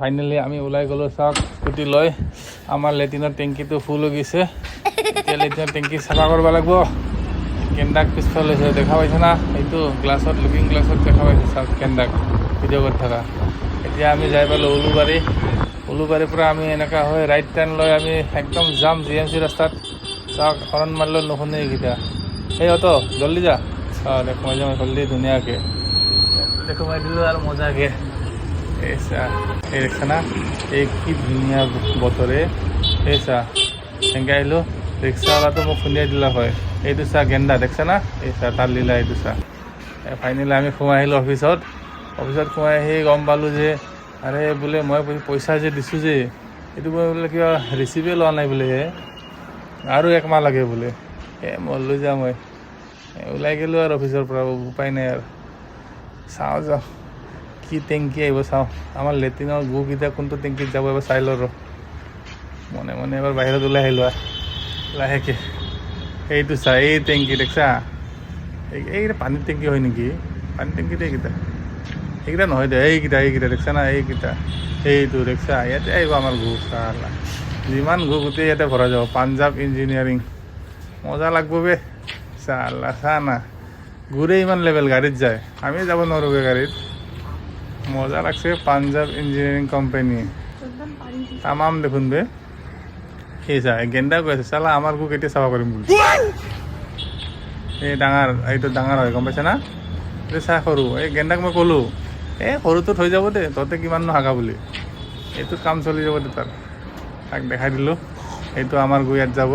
finally আমি ওলাই গ'লোঁ চাওক স্কুটি লৈ আমাৰ লেট্ৰিনৰ টেংকিটো ফুল হৈ গৈছে এতিয়া লেট্ৰিনৰ টেংকি চাফা কৰিব লাগিব কেন্দাক পিছফালে লৈছে দেখা পাইছে না এইটো গ্লাছত লুকিং গ্লাছত দেখা পাইছে চাওক কেন্দাক ভিডিঅ' কৰি থকা এতিয়া আমি যাই পালোঁ উলুবাৰীৰ পৰা আমি এনেকুৱা হয় ৰাইট টাৰ্ণ লৈ আমি একদম যাম GMC ৰাস্তাত চাওক হৰণ মাৰিলেও নুশুনে এইকেইটা এই অ'টো জল্দি যা দেখুৱাই যাম জল্দি ধুনীয়াকৈ দেখুৱাই দিলোঁ আৰু মজাকৈ এই চা এই দেখছা না এই কি ধুনীয়া বতৰে এই চা এনেকৈ আহিলোঁ ৰিক্সাৱালাটো মোক খুন্দিয়াই দিলা হয় এইটো চা গেন্দা দেখছা না এই চা তাৰ লীলা এইটো চা ফাইনেলি আমি সোমাই আহিলোঁ অফিচত সোমাই আহি গম পালোঁ যে আৰে বোলে মই পইচা যে দিছোঁ যে এইটো বোলে কিবা ৰিচিভে লোৱা নাই বোলে আৰু 1 মাহ লাগে বোলে মই লৈ যাওঁ মই ওলাই গ'লোঁ আৰু অফিচৰ পৰা উপায় নাই আৰু চাওঁ যাওঁ কি টেংকি আহিব চাওঁ আমাৰ লেট্ৰিনৰ গুকেইটা কোনটো টেংকিত যাব এবাৰ চাই লওঁ মনে মনে এবাৰ বাহিৰত ওলাই আহিলোঁ লাহেকৈ এইটো চা এই টেংকি দেখছা এইকেইটা পানীৰ টেংকি হয় নেকি পানীৰ টেংকিতে এইকেইটা নহয় দে এইকেইটা দেখছা না এইকেইটা এইটো দেখছা ইয়াতে আহিব আমাৰ গু চালা যিমান গু গোটেই ইয়াতে ভৰা যাব পাঞ্জাৱ ইঞ্জিনিয়াৰিং মজা লাগব বে চালা চা না গুৰে ইমান লেভেল গাড়ীত যায় আমি যাব নোৱাৰোঁ গাড়ীত মজা লাগছে পাঞ্জাৱ ইঞ্জিনিয়াৰিং কোম্পানী তামাম দেখোন বে সেই চা গেন্দা কৈ আছে চালা আমাৰ গু কেতিয়া চাফা কৰিম বুলি এই এইটো ডাঙৰ হয় গম পাইছে না এই চা সৰু এই গেন্দাক মই ক'লোঁ সৰুটোত হৈ যাব দে তহঁতে কিমাননো হাগা বুলি এইটো কাম চলি যাব দে তাক দেখাই দিলোঁ এইটো আমাৰ গু ইয়াত যাব